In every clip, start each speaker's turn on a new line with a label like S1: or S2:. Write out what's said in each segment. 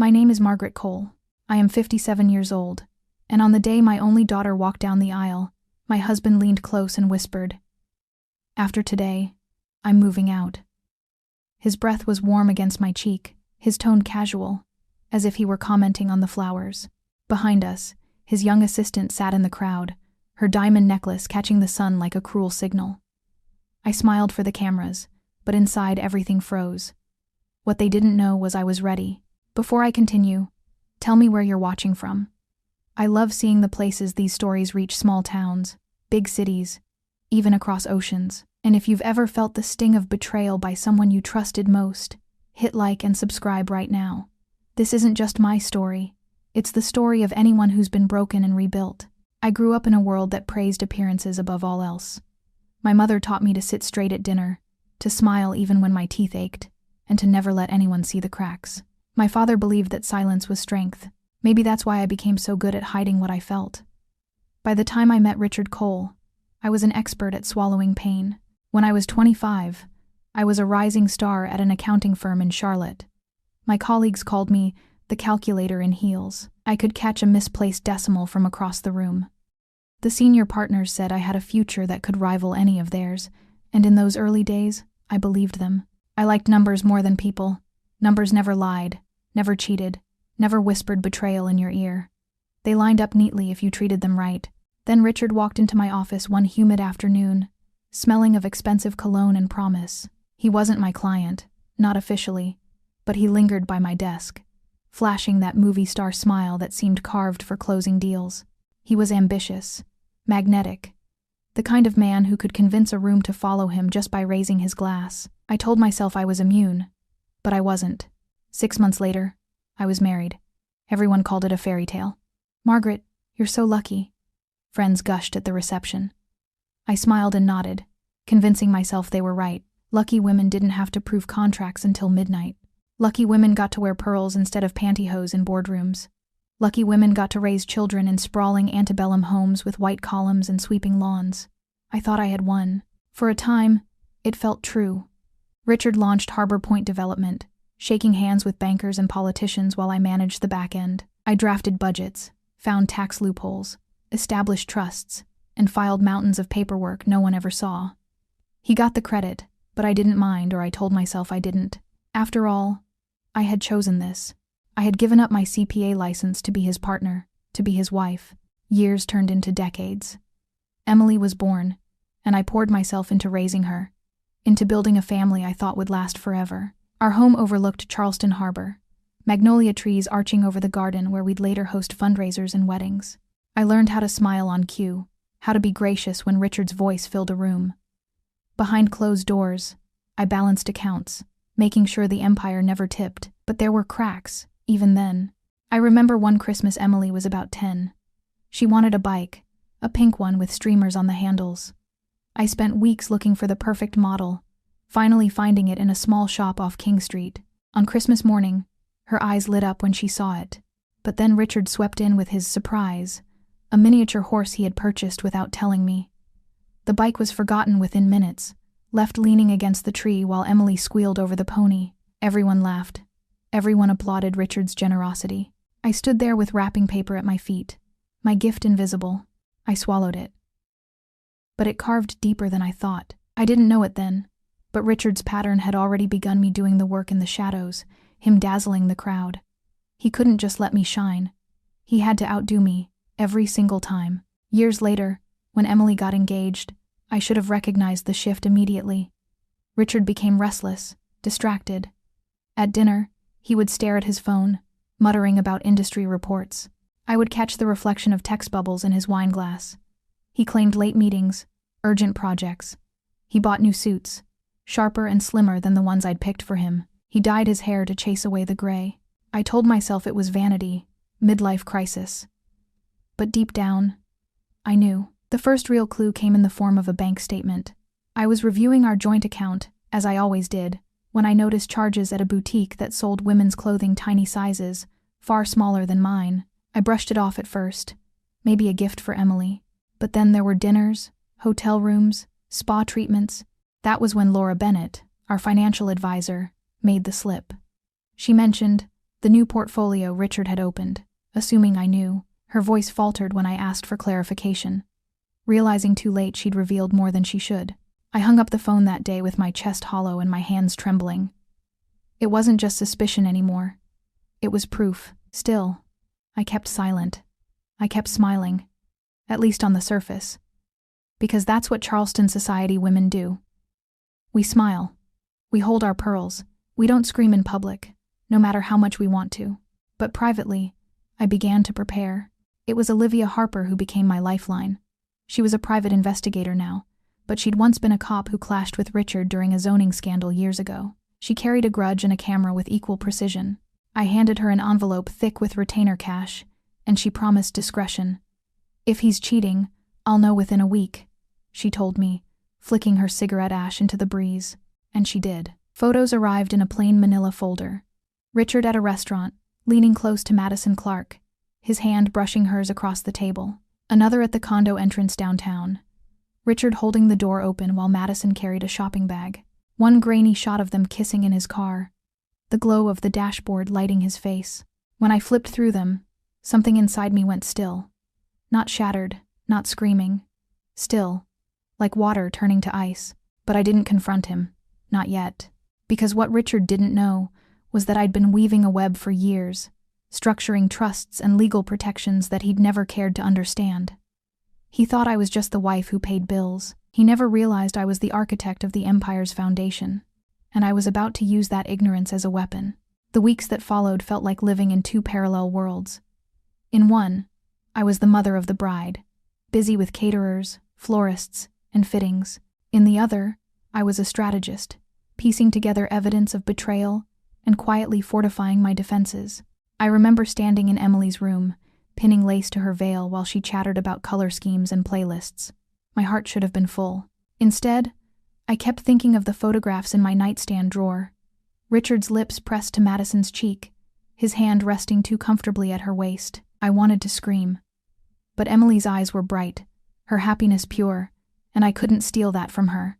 S1: My name is Margaret Cole. I am 57 years old, and on the day my only daughter walked down the aisle, my husband leaned close and whispered, "After today, I'm moving out." His breath was warm against my cheek, his tone casual, as if he were commenting on the flowers. Behind us, his young assistant sat in the crowd, her diamond necklace catching the sun like a cruel signal. I smiled for the cameras, but inside everything froze. What they didn't know was I was ready. Before I continue, tell me where you're watching from. I love seeing the places these stories reach: small towns, big cities, even across oceans. And if you've ever felt the sting of betrayal by someone you trusted most, hit like and subscribe right now. This isn't just my story. It's the story of anyone who's been broken and rebuilt. I grew up in a world that praised appearances above all else. My mother taught me to sit straight at dinner, to smile even when my teeth ached, and to never let anyone see the cracks. My father believed that silence was strength. Maybe that's why I became so good at hiding what I felt. By the time I met Richard Cole, I was an expert at swallowing pain. When I was 25, I was a rising star at an accounting firm in Charlotte. My colleagues called me the calculator in heels. I could catch a misplaced decimal from across the room. The senior partners said I had a future that could rival any of theirs, and in those early days, I believed them. I liked numbers more than people. Numbers never lied, never cheated, never whispered betrayal in your ear. They lined up neatly if you treated them right. Then Richard walked into my office one humid afternoon, smelling of expensive cologne and promise. He wasn't my client, not officially, but he lingered by my desk, flashing that movie star smile that seemed carved for closing deals. He was ambitious, magnetic, the kind of man who could convince a room to follow him just by raising his glass. I told myself I was immune, but I wasn't. 6 months later, I was married. Everyone called it a fairy tale. "Margaret, you're so lucky," friends gushed at the reception. I smiled and nodded, convincing myself they were right. Lucky women didn't have to prove contracts until midnight. Lucky women got to wear pearls instead of pantyhose in boardrooms. Lucky women got to raise children in sprawling antebellum homes with white columns and sweeping lawns. I thought I had won. For a time, it felt true. Richard launched Harbor Point Development, shaking hands with bankers and politicians while I managed the back end. I drafted budgets, found tax loopholes, established trusts, and filed mountains of paperwork no one ever saw. He got the credit, but I didn't mind, or I told myself I didn't. After all, I had chosen this. I had given up my CPA license to be his partner, to be his wife. Years turned into decades. Emily was born, and I poured myself into raising her, into building a family I thought would last forever. Our home overlooked Charleston Harbor, magnolia trees arching over the garden where we'd later host fundraisers and weddings. I learned how to smile on cue, how to be gracious when Richard's voice filled a room. Behind closed doors, I balanced accounts, making sure the empire never tipped, but there were cracks, even then. I remember one Christmas Emily was about 10. She wanted a bike, a pink one with streamers on the handles. I spent weeks looking for the perfect model, finally finding it in a small shop off King Street. On Christmas morning, her eyes lit up when she saw it. But then Richard swept in with his surprise, a miniature horse he had purchased without telling me. The bike was forgotten within minutes, left leaning against the tree while Emily squealed over the pony. Everyone laughed. Everyone applauded Richard's generosity. I stood there with wrapping paper at my feet, my gift invisible. I swallowed it. But it carved deeper than I thought. I didn't know it then, but Richard's pattern had already begun me doing the work in the shadows, him dazzling the crowd. He couldn't just let me shine. He had to outdo me, every single time. Years later, when Emily got engaged, I should have recognized the shift immediately. Richard became restless, distracted. At dinner, he would stare at his phone, muttering about industry reports. I would catch the reflection of text bubbles in his wine glass. He claimed late meetings, urgent projects. He bought new suits, sharper and slimmer than the ones I'd picked for him. He dyed his hair to chase away the gray. I told myself it was vanity, midlife crisis. But deep down, I knew. The first real clue came in the form of a bank statement. I was reviewing our joint account, as I always did, when I noticed charges at a boutique that sold women's clothing tiny sizes, far smaller than mine. I brushed it off at first, maybe a gift for Emily. But then there were dinners, hotel rooms, spa treatments. That was when Laura Bennett, our financial advisor, made the slip. She mentioned, The new portfolio Richard had opened, assuming I knew. Her voice faltered when I asked for clarification. Realizing too late she'd revealed more than she should, I hung up the phone that day with my chest hollow and my hands trembling. It wasn't just suspicion anymore. It was proof. Still, I kept silent. I kept smiling, at least on the surface. Because that's what Charleston society women do. We smile. We hold our pearls. We don't scream in public, no matter how much we want to. But privately, I began to prepare. It was Olivia Harper who became my lifeline. She was a private investigator now, but she'd once been a cop who clashed with Richard during a zoning scandal years ago. She carried a grudge and a camera with equal precision. I handed her an envelope thick with retainer cash, and she promised discretion. "If he's cheating, I'll know within a week," she told me, flicking her cigarette ash into the breeze. And she did. Photos arrived in a plain manila folder. Richard at a restaurant, leaning close to Madison Clark, his hand brushing hers across the table. Another at the condo entrance downtown. Richard holding the door open while Madison carried a shopping bag. One grainy shot of them kissing in his car, the glow of the dashboard lighting his face. When I flipped through them, something inside me went still. Not shattered, not screaming. Still, like water turning to ice. But I didn't confront him. Not yet. Because what Richard didn't know was that I'd been weaving a web for years, structuring trusts and legal protections that he'd never cared to understand. He thought I was just the wife who paid bills. He never realized I was the architect of the empire's foundation, and I was about to use that ignorance as a weapon. The weeks that followed felt like living in two parallel worlds. In one, I was the mother of the bride, busy with caterers, florists, and fittings. In the other, I was a strategist, piecing together evidence of betrayal and quietly fortifying my defenses. I remember standing in Emily's room, pinning lace to her veil while she chattered about color schemes and playlists. My heart should have been full. Instead, I kept thinking of the photographs in my nightstand drawer. Richard's lips pressed to Madison's cheek, his hand resting too comfortably at her waist. I wanted to scream. But Emily's eyes were bright, her happiness pure, and I couldn't steal that from her.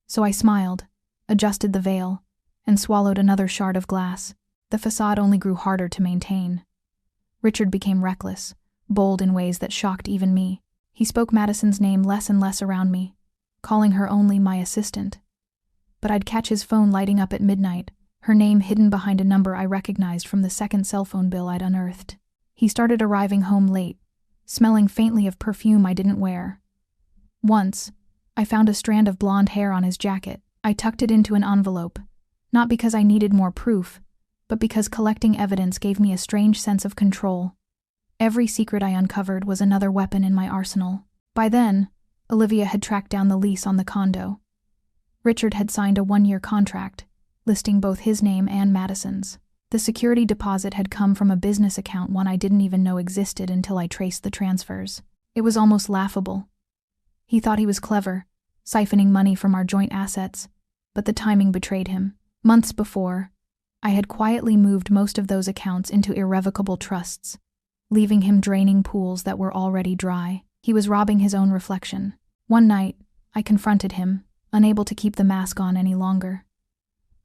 S1: So I smiled, adjusted the veil, and swallowed another shard of glass. The facade only grew harder to maintain. Richard became reckless, bold in ways that shocked even me. He spoke Madison's name less and less around me, calling her only my assistant. But I'd catch his phone lighting up at midnight, her name hidden behind a number I recognized from the second cell phone bill I'd unearthed. He started arriving home late, smelling faintly of perfume I didn't wear. Once, I found a strand of blonde hair on his jacket. I tucked it into an envelope, not because I needed more proof, but because collecting evidence gave me a strange sense of control. Every secret I uncovered was another weapon in my arsenal. By then, Olivia had tracked down the lease on the condo. Richard had signed a 1-year contract, listing both his name and Madison's. The security deposit had come from a business account one I didn't even know existed until I traced the transfers. It was almost laughable. He thought he was clever, siphoning money from our joint assets, but the timing betrayed him. Months before, I had quietly moved most of those accounts into irrevocable trusts, leaving him draining pools that were already dry. He was robbing his own reflection. One night, I confronted him, unable to keep the mask on any longer.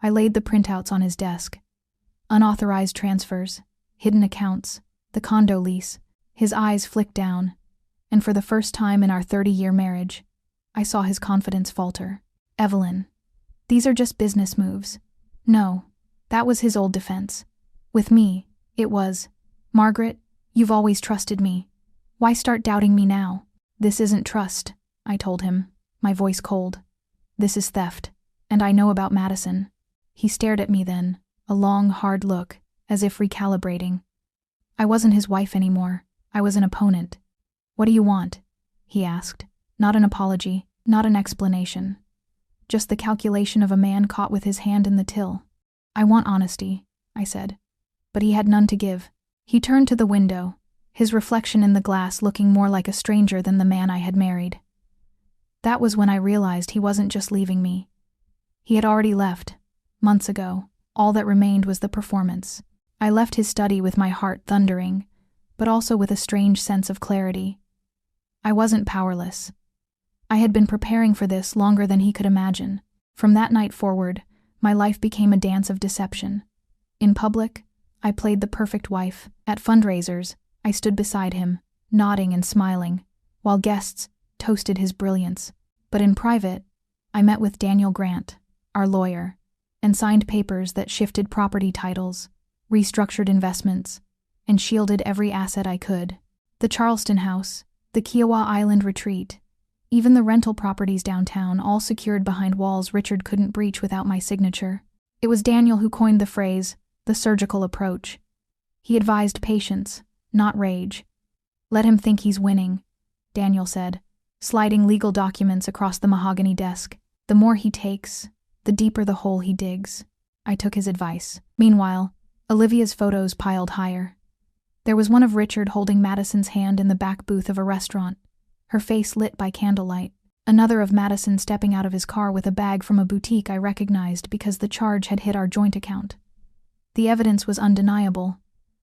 S1: I laid the printouts on his desk. Unauthorized transfers, hidden accounts, the condo lease. His eyes flicked down, and for the first time in our 30-year marriage, I saw his confidence falter. "Evelyn, these are just business moves." No, that was his old defense. With me, it was, "Margaret, you've always trusted me. Why start doubting me now?" "This isn't trust," I told him, my voice cold. "This is theft, and I know about Madison." He stared at me then, a long, hard look, as if recalibrating. I wasn't his wife anymore. I was an opponent. "What do you want?" he asked. Not an apology, not an explanation. Just the calculation of a man caught with his hand in the till. "I want honesty," I said. But he had none to give. He turned to the window, his reflection in the glass looking more like a stranger than the man I had married. That was when I realized he wasn't just leaving me. He had already left, months ago. All that remained was the performance. I left his study with my heart thundering, but also with a strange sense of clarity. I wasn't powerless. I had been preparing for this longer than he could imagine. From that night forward, my life became a dance of deception. In public, I played the perfect wife. At fundraisers, I stood beside him, nodding and smiling, while guests toasted his brilliance. But in private, I met with Daniel Grant, our lawyer, and signed papers that shifted property titles, restructured investments, and shielded every asset I could. The Charleston house, the Kiowa Island retreat, even the rental properties downtown, all secured behind walls Richard couldn't breach without my signature. It was Daniel who coined the phrase, the surgical approach. He advised patience, not rage. Let him think he's winning, Daniel said, sliding legal documents across the mahogany desk. The more he takes, the deeper the hole he digs. I took his advice. Meanwhile, Olivia's photos piled higher. There was one of Richard holding Madison's hand in the back booth of a restaurant, her face lit by candlelight. Another of Madison stepping out of his car with a bag from a boutique I recognized because the charge had hit our joint account. The evidence was undeniable,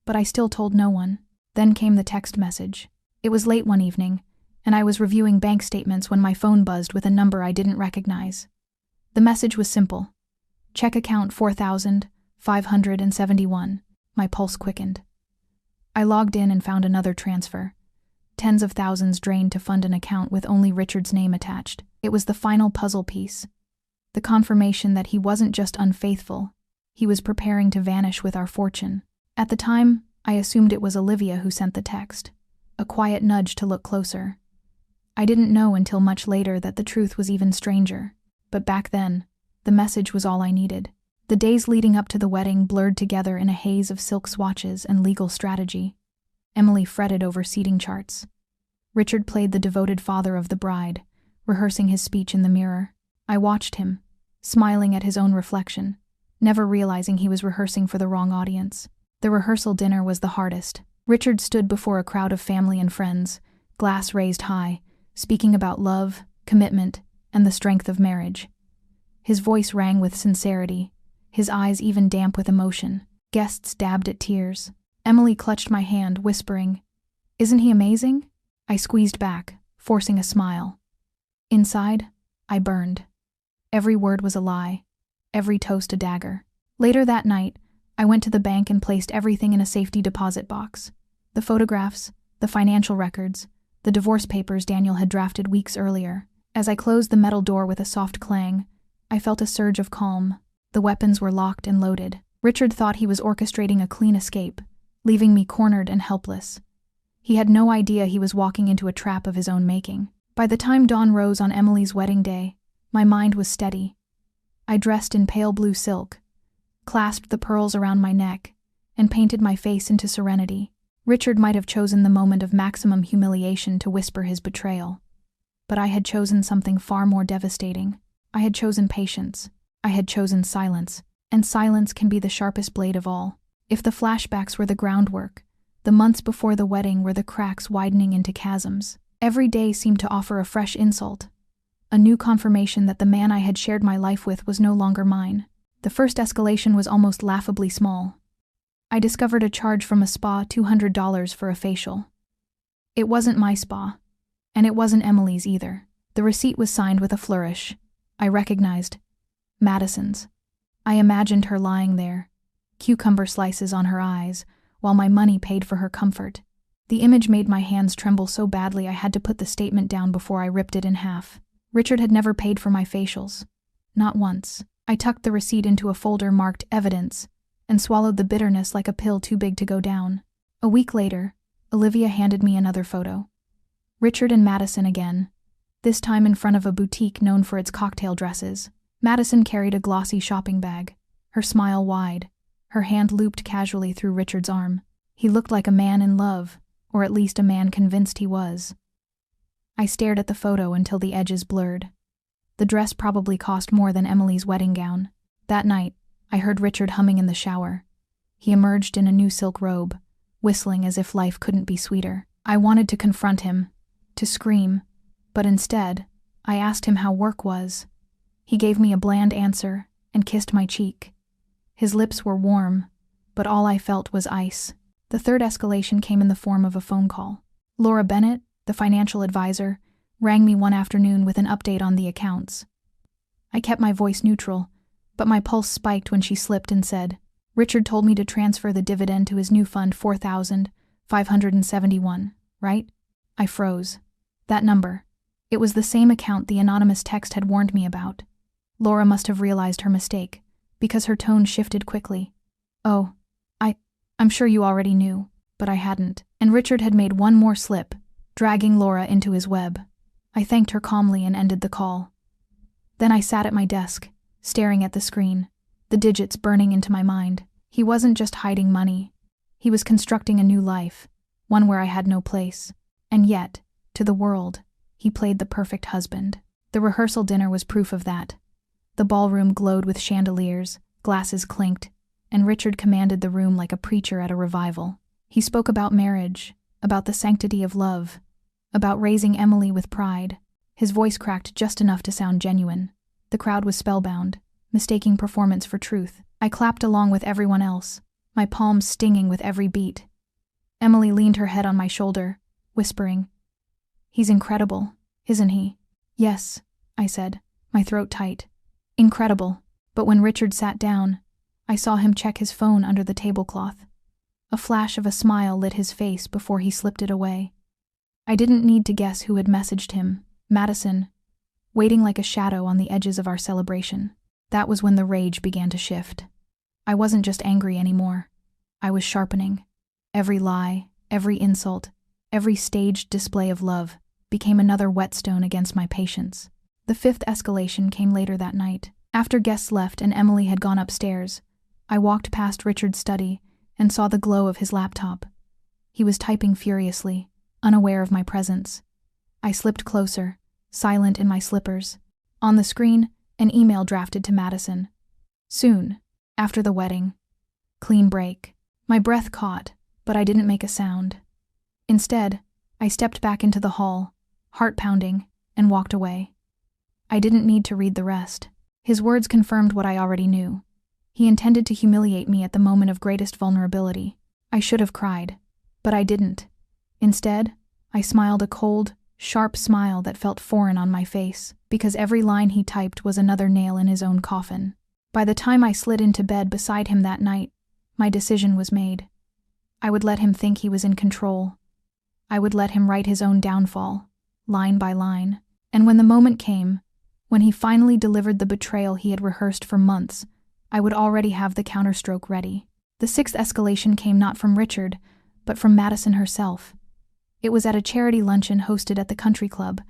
S1: but I still told no one. Then came the text message. It was late one evening, and I was reviewing bank statements when my phone buzzed with a number I didn't recognize. The message was simple. Check account 4,571. My pulse quickened. I logged in and found another transfer. Tens of thousands drained to fund an account with only Richard's name attached. It was the final puzzle piece. The confirmation that he wasn't just unfaithful, he was preparing to vanish with our fortune. At the time, I assumed it was Olivia who sent the text, a quiet nudge to look closer. I didn't know until much later that the truth was even stranger. But back then, the message was all I needed. The days leading up to the wedding blurred together in a haze of silk swatches and legal strategy. Emily fretted over seating charts. Richard played the devoted father of the bride, rehearsing his speech in the mirror. I watched him, smiling at his own reflection, never realizing he was rehearsing for the wrong audience. The rehearsal dinner was the hardest. Richard stood before a crowd of family and friends, glass raised high, speaking about love, commitment, and the strength of marriage. His voice rang with sincerity, his eyes even damp with emotion. Guests dabbed at tears. Emily clutched my hand, whispering, "Isn't he amazing?" I squeezed back, forcing a smile. Inside, I burned. Every word was a lie, every toast a dagger. Later that night, I went to the bank and placed everything in a safety deposit box. The photographs, the financial records, the divorce papers Daniel had drafted weeks earlier. As I closed the metal door with a soft clang, I felt a surge of calm. The weapons were locked and loaded. Richard thought he was orchestrating a clean escape, leaving me cornered and helpless. He had no idea he was walking into a trap of his own making. By the time dawn rose on Emily's wedding day, my mind was steady. I dressed in pale blue silk, clasped the pearls around my neck, and painted my face into serenity. Richard might have chosen the moment of maximum humiliation to whisper his betrayal. But I had chosen something far more devastating. I had chosen patience. I had chosen silence. And silence can be the sharpest blade of all. If the flashbacks were the groundwork, the months before the wedding were the cracks widening into chasms. Every day seemed to offer a fresh insult, a new confirmation that the man I had shared my life with was no longer mine. The first escalation was almost laughably small. I discovered a charge from a spa, $200 for a facial. It wasn't my spa. And it wasn't Emily's either. The receipt was signed with a flourish. I recognized Madison's. I imagined her lying there, cucumber slices on her eyes, while my money paid for her comfort. The image made my hands tremble so badly I had to put the statement down before I ripped it in half. Richard had never paid for my facials. Not once. I tucked the receipt into a folder marked Evidence and swallowed the bitterness like a pill too big to go down. A week later, Olivia handed me another photo. Richard and Madison again, this time in front of a boutique known for its cocktail dresses. Madison carried a glossy shopping bag, her smile wide, her hand looped casually through Richard's arm. He looked like a man in love, or at least a man convinced he was. I stared at the photo until the edges blurred. The dress probably cost more than Emily's wedding gown. That night, I heard Richard humming in the shower. He emerged in a new silk robe, whistling as if life couldn't be sweeter. I wanted to confront him, to scream, but instead, I asked him how work was. He gave me a bland answer and kissed my cheek. His lips were warm, but all I felt was ice. The third escalation came in the form of a phone call. Laura Bennett, the financial advisor, rang me one afternoon with an update on the accounts. I kept my voice neutral, but my pulse spiked when she slipped and said, Richard told me to transfer the dividend to his new fund 4,571, right? I froze. That number. It was the same account the anonymous text had warned me about. Laura must have realized her mistake, because her tone shifted quickly. Oh, I'm sure you already knew, but I hadn't. And Richard had made one more slip, dragging Laura into his web. I thanked her calmly and ended the call. Then I sat at my desk, staring at the screen, the digits burning into my mind. He wasn't just hiding money. He was constructing a new life, one where I had no place. And yet, to the world, he played the perfect husband. The rehearsal dinner was proof of that. The ballroom glowed with chandeliers, glasses clinked, and Richard commanded the room like a preacher at a revival. He spoke about marriage, about the sanctity of love, about raising Emily with pride. His voice cracked just enough to sound genuine. The crowd was spellbound, mistaking performance for truth. I clapped along with everyone else, my palms stinging with every beat. Emily leaned her head on my shoulder, whispering, "He's incredible, isn't he?" "Yes," I said, my throat tight. "Incredible." But when Richard sat down, I saw him check his phone under the tablecloth. A flash of a smile lit his face before he slipped it away. I didn't need to guess who had messaged him. Madison, waiting like a shadow on the edges of our celebration. That was when the rage began to shift. I wasn't just angry anymore. I was sharpening. Every lie, every insult, every staged display of love became another whetstone against my patience. The fifth escalation came later that night. After guests left and Emily had gone upstairs, I walked past Richard's study and saw the glow of his laptop. He was typing furiously, unaware of my presence. I slipped closer, silent in my slippers. On the screen, an email drafted to Madison. "Soon, after the wedding. Clean break." My breath caught, but I didn't make a sound. Instead, I stepped back into the hall, heart pounding, and walked away. I didn't need to read the rest. His words confirmed what I already knew. He intended to humiliate me at the moment of greatest vulnerability. I should have cried, but I didn't. Instead, I smiled a cold, sharp smile that felt foreign on my face, because every line he typed was another nail in his own coffin. By the time I slid into bed beside him that night, my decision was made. I would let him think he was in control. I would let him write his own downfall, line by line. And when the moment came, when he finally delivered the betrayal he had rehearsed for months, I would already have the counterstroke ready. The sixth escalation came not from Richard, but from Madison herself. It was at a charity luncheon hosted at the country club,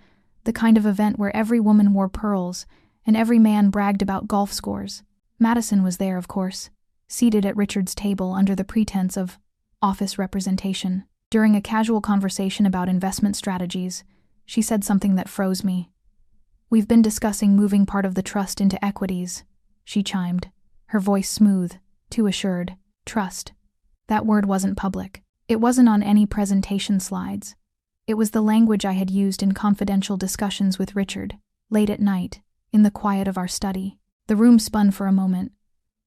S1: the kind of event where every woman wore pearls and every man bragged about golf scores. Madison was there, of course, seated at Richard's table under the pretense of office representation. During a casual conversation about investment strategies, she said something that froze me. "We've been discussing moving part of the trust into equities," she chimed, her voice smooth, too assured. Trust. That word wasn't public. It wasn't on any presentation slides. It was the language I had used in confidential discussions with Richard, late at night, in the quiet of our study. The room spun for a moment,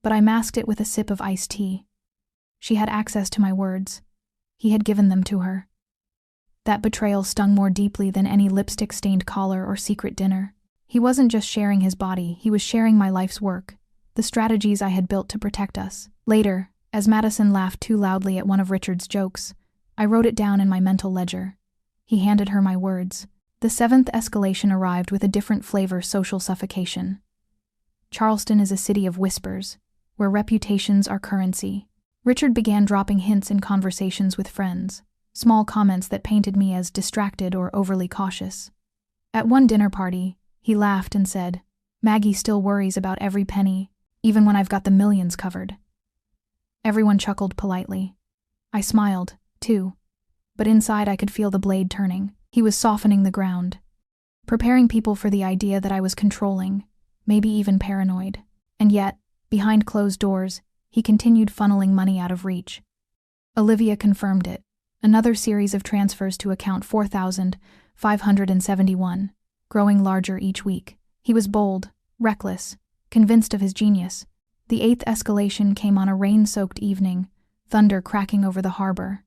S1: but I masked it with a sip of iced tea. She had access to my words. He had given them to her. That betrayal stung more deeply than any lipstick-stained collar or secret dinner. He wasn't just sharing his body, he was sharing my life's work, the strategies I had built to protect us. Later, as Madison laughed too loudly at one of Richard's jokes, I wrote it down in my mental ledger. He handed her my words. The seventh escalation arrived with a different flavor: social suffocation. Charleston is a city of whispers, where reputations are currency. Richard began dropping hints in conversations with friends, small comments that painted me as distracted or overly cautious. At one dinner party, he laughed and said, "Maggie still worries about every penny, even when I've got the millions covered." Everyone chuckled politely. I smiled, too, but inside I could feel the blade turning. He was softening the ground, preparing people for the idea that I was controlling, maybe even paranoid. And yet, behind closed doors, he continued funneling money out of reach. Olivia confirmed it. Another series of transfers to account 4,571, growing larger each week. He was bold, reckless, convinced of his genius. The eighth escalation came on a rain-soaked evening, thunder cracking over the harbor.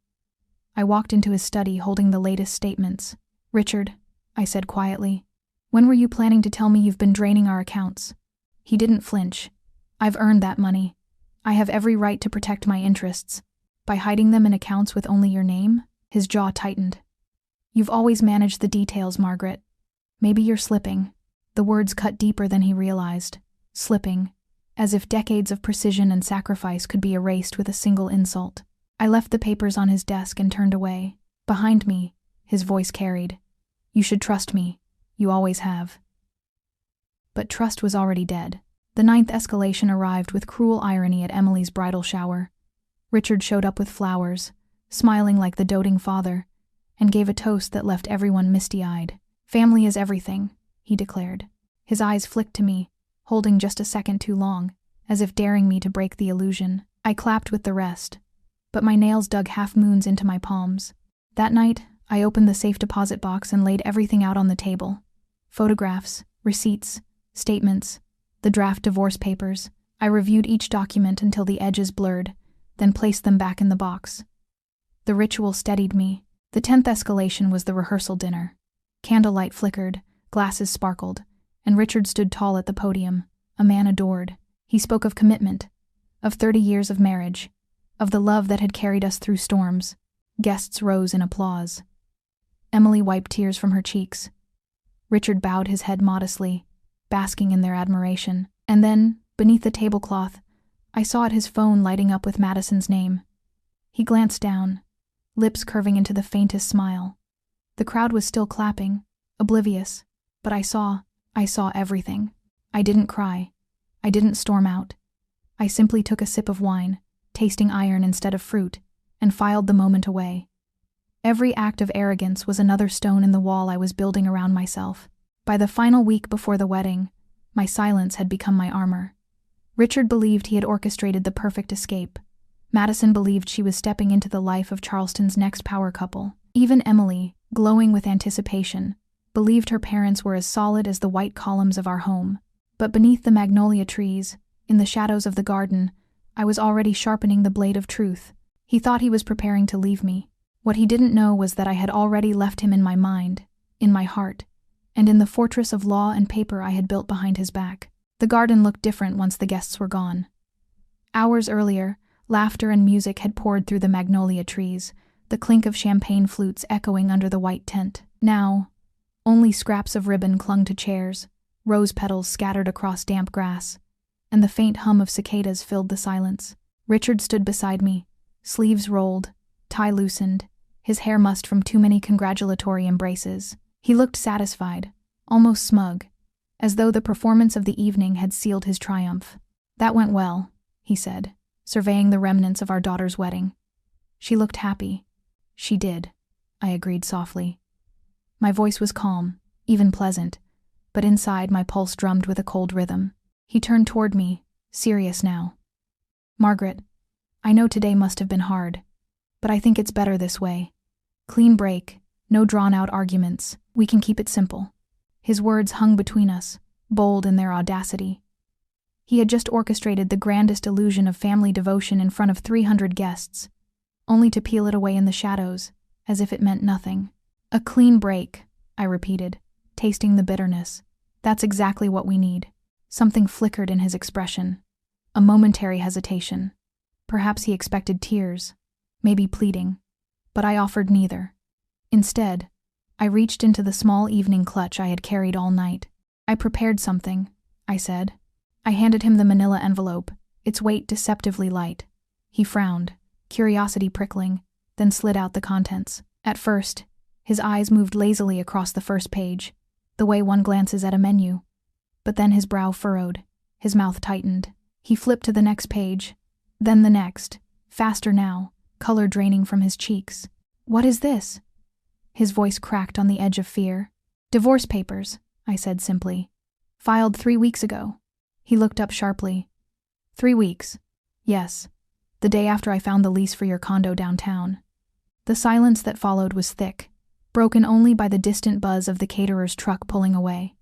S1: I walked into his study holding the latest statements. "Richard," I said quietly, "when were you planning to tell me you've been draining our accounts?" He didn't flinch. "I've earned that money. I have every right to protect my interests. By hiding them in accounts with only your name? His jaw tightened. You've always managed the details, Margaret. Maybe you're slipping. The words cut deeper than he realized. Slipping. As if decades of precision and sacrifice could be erased with a single insult. I left the papers on his desk and turned away. Behind me, his voice carried. You should trust me. You always have. But trust was already dead. The 9th escalation arrived with cruel irony at Emily's bridal shower. Richard showed up with flowers, smiling like the doting father, and gave a toast that left everyone misty-eyed. Family is everything, he declared. His eyes flicked to me, holding just a second too long, as if daring me to break the illusion. I clapped with the rest, but my nails dug half-moons into my palms. That night, I opened the safe deposit box and laid everything out on the table. Photographs, receipts, statements, the draft divorce papers. I reviewed each document until the edges blurred, then placed them back in the box. The ritual steadied me. The 10th escalation was the rehearsal dinner. Candlelight flickered, glasses sparkled, and Richard stood tall at the podium, a man adored. He spoke of commitment, of 30 years of marriage, of the love that had carried us through storms. Guests rose in applause. Emily wiped tears from her cheeks. Richard bowed his head modestly, basking in their admiration. And then, beneath the tablecloth, I saw at his phone lighting up with Madison's name. He glanced down, lips curving into the faintest smile. The crowd was still clapping, oblivious, but I saw everything. I didn't cry. I didn't storm out. I simply took a sip of wine, tasting iron instead of fruit, and filed the moment away. Every act of arrogance was another stone in the wall I was building around myself. By the final week before the wedding, my silence had become my armor. Richard believed he had orchestrated the perfect escape. Madison believed she was stepping into the life of Charleston's next power couple. Even Emily, glowing with anticipation, believed her parents were as solid as the white columns of our home. But beneath the magnolia trees, in the shadows of the garden, I was already sharpening the blade of truth. He thought he was preparing to leave me. What he didn't know was that I had already left him in my mind, in my heart, and in the fortress of law and paper I had built behind his back. The garden looked different once the guests were gone. Hours earlier, laughter and music had poured through the magnolia trees, the clink of champagne flutes echoing under the white tent. Now, only scraps of ribbon clung to chairs, rose petals scattered across damp grass, and the faint hum of cicadas filled the silence. Richard stood beside me, sleeves rolled, tie loosened, his hair mussed from too many congratulatory embraces. He looked satisfied, almost smug, as though the performance of the evening had sealed his triumph. "That went well," he said, surveying the remnants of our daughter's wedding. "She looked happy." "She did," I agreed softly. My voice was calm, even pleasant, but inside my pulse drummed with a cold rhythm. He turned toward me, serious now. "Margaret, I know today must have been hard, but I think it's better this way. Clean break, no drawn-out arguments. We can keep it simple." His words hung between us, bold in their audacity. He had just orchestrated the grandest illusion of family devotion in front of 300 guests, only to peel it away in the shadows, as if it meant nothing. "A clean break," I repeated, tasting the bitterness. "That's exactly what we need." Something flickered in his expression, a momentary hesitation. Perhaps he expected tears, maybe pleading, but I offered neither. Instead, I reached into the small evening clutch I had carried all night. "I prepared something," I said. I handed him the manila envelope, its weight deceptively light. He frowned, curiosity prickling, then slid out the contents. At first, his eyes moved lazily across the first page, the way one glances at a menu. But then his brow furrowed, his mouth tightened. He flipped to the next page, then the next, faster now, color draining from his cheeks. "What is this?" His voice cracked on the edge of fear. "Divorce papers," I said simply. "Filed 3 weeks ago." He looked up sharply. 3 weeks. "Yes. The day after I found the lease for your condo downtown." The silence that followed was thick, broken only by the distant buzz of the caterer's truck pulling away.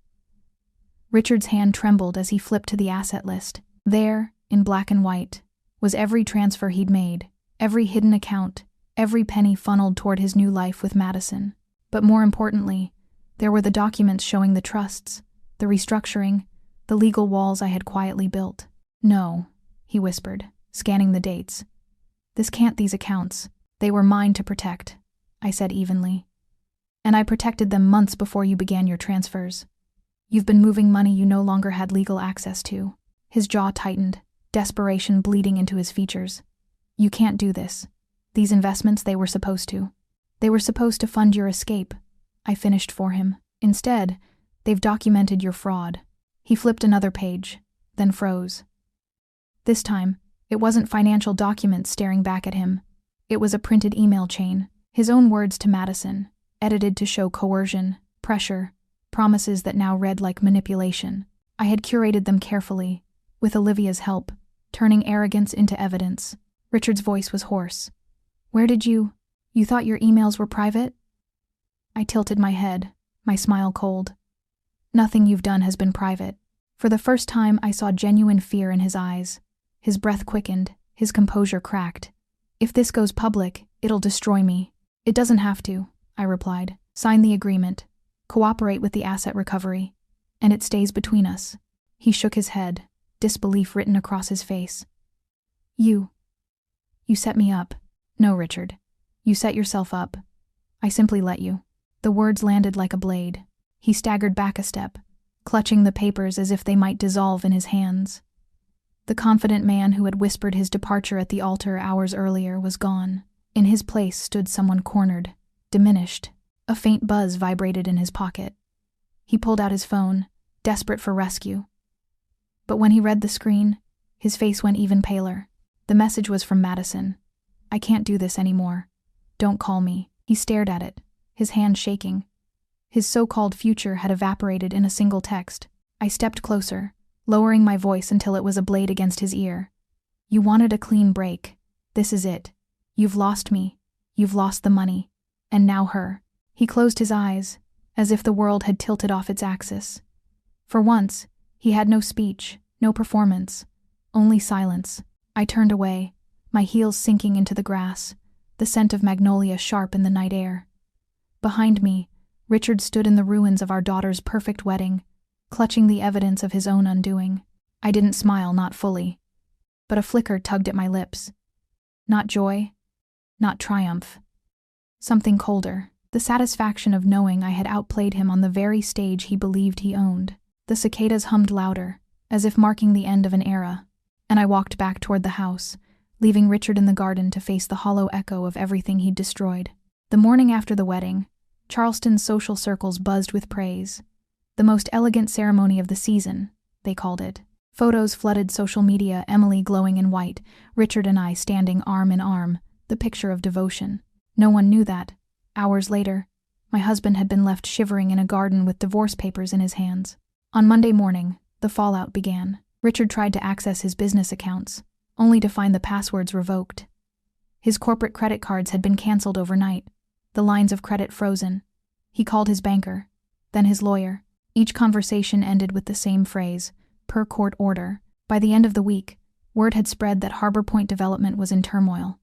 S1: Richard's hand trembled as he flipped to the asset list. There, in black and white, was every transfer he'd made, every hidden account, every penny funneled toward his new life with Madison. But more importantly, there were the documents showing the trusts, the restructuring, the legal walls I had quietly built. "No," he whispered, scanning the dates. These accounts. They were mine to protect, I said evenly. And I protected them months before you began your transfers. You've been moving money you no longer had legal access to. His jaw tightened, desperation bleeding into his features. You can't do this. These investments, they were supposed to. They were supposed to fund your escape. I finished for him. Instead, they've documented your fraud. He flipped another page, then froze. This time, it wasn't financial documents staring back at him. It was a printed email chain, his own words to Madison, edited to show coercion, pressure, promises that now read like manipulation. I had curated them carefully, with Olivia's help, turning arrogance into evidence. Richard's voice was hoarse. Where did you thought your emails were private? I tilted my head, my smile cold. Nothing you've done has been private. For the first time, I saw genuine fear in his eyes. His breath quickened, his composure cracked. If this goes public, it'll destroy me. It doesn't have to, I replied. Sign the agreement. Cooperate with the asset recovery. And it stays between us. He shook his head, disbelief written across his face. You set me up. No, Richard. You set yourself up. I simply let you. The words landed like a blade. He staggered back a step, clutching the papers as if they might dissolve in his hands. The confident man who had whispered his departure at the altar hours earlier was gone. In his place stood someone cornered, diminished. A faint buzz vibrated in his pocket. He pulled out his phone, desperate for rescue. But when he read the screen, his face went even paler. The message was from Madison. I can't do this anymore. Don't call me. He stared at it, his hand shaking. His so-called future had evaporated in a single text. I stepped closer, lowering my voice until it was a blade against his ear. You wanted a clean break. This is it. You've lost me. You've lost the money. And now her. He closed his eyes, as if the world had tilted off its axis. For once, he had no speech, no performance, only silence. I turned away, my heels sinking into the grass, the scent of magnolia sharp in the night air. Behind me, Richard stood in the ruins of our daughter's perfect wedding, clutching the evidence of his own undoing. I didn't smile, not fully, but a flicker tugged at my lips. Not joy, not triumph. Something colder, the satisfaction of knowing I had outplayed him on the very stage he believed he owned. The cicadas hummed louder, as if marking the end of an era, and I walked back toward the house, leaving Richard in the garden to face the hollow echo of everything he'd destroyed. The morning after the wedding, Charleston's social circles buzzed with praise. The most elegant ceremony of the season, they called it. Photos flooded social media, Emily glowing in white, Richard and I standing arm in arm, the picture of devotion. No one knew that, hours later, my husband had been left shivering in a garden with divorce papers in his hands. On Monday morning, the fallout began. Richard tried to access his business accounts, only to find the passwords revoked. His corporate credit cards had been canceled overnight, the lines of credit frozen. He called his banker, then his lawyer. Each conversation ended with the same phrase, per court order. By the end of the week, word had spread that Harbor Point Development was in turmoil.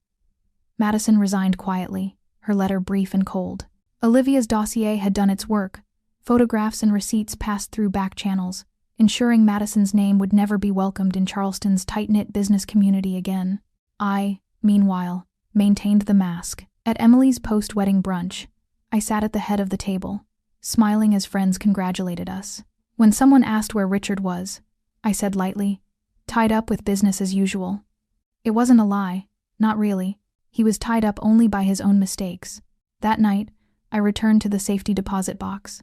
S1: Madison resigned quietly, her letter brief and cold. Olivia's dossier had done its work. Photographs and receipts passed through back channels, ensuring Madison's name would never be welcomed in Charleston's tight-knit business community again. I, meanwhile, maintained the mask. At Emily's post-wedding brunch, I sat at the head of the table, smiling as friends congratulated us. When someone asked where Richard was, I said lightly, tied up with business as usual. It wasn't a lie, not really. He was tied up only by his own mistakes. That night, I returned to the safety deposit box.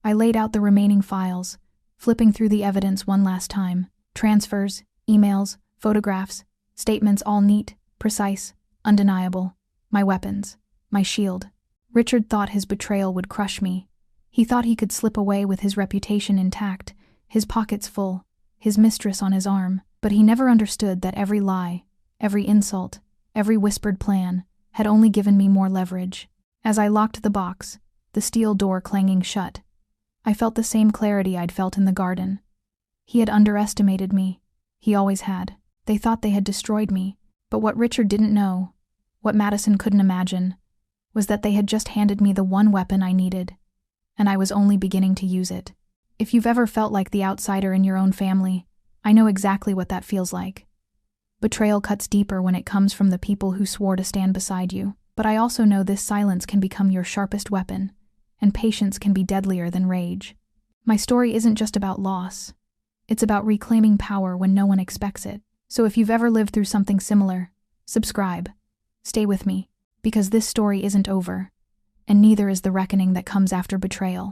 S1: I laid out the remaining files, flipping through the evidence one last time. Transfers, emails, photographs, statements all neat, precise, undeniable. My weapons, my shield. Richard thought his betrayal would crush me. He thought he could slip away with his reputation intact, his pockets full, his mistress on his arm. But he never understood that every lie, every insult, every whispered plan had only given me more leverage. As I locked the box, the steel door clanging shut, I felt the same clarity I'd felt in the garden. He had underestimated me. He always had. They thought they had destroyed me. But what Richard didn't know, what Madison couldn't imagine, was that they had just handed me the one weapon I needed, and I was only beginning to use it. If you've ever felt like the outsider in your own family, I know exactly what that feels like. Betrayal cuts deeper when it comes from the people who swore to stand beside you, but I also know this silence can become your sharpest weapon, and patience can be deadlier than rage. My story isn't just about loss. It's about reclaiming power when no one expects it. So if you've ever lived through something similar, subscribe. Stay with me, because this story isn't over, and neither is the reckoning that comes after betrayal.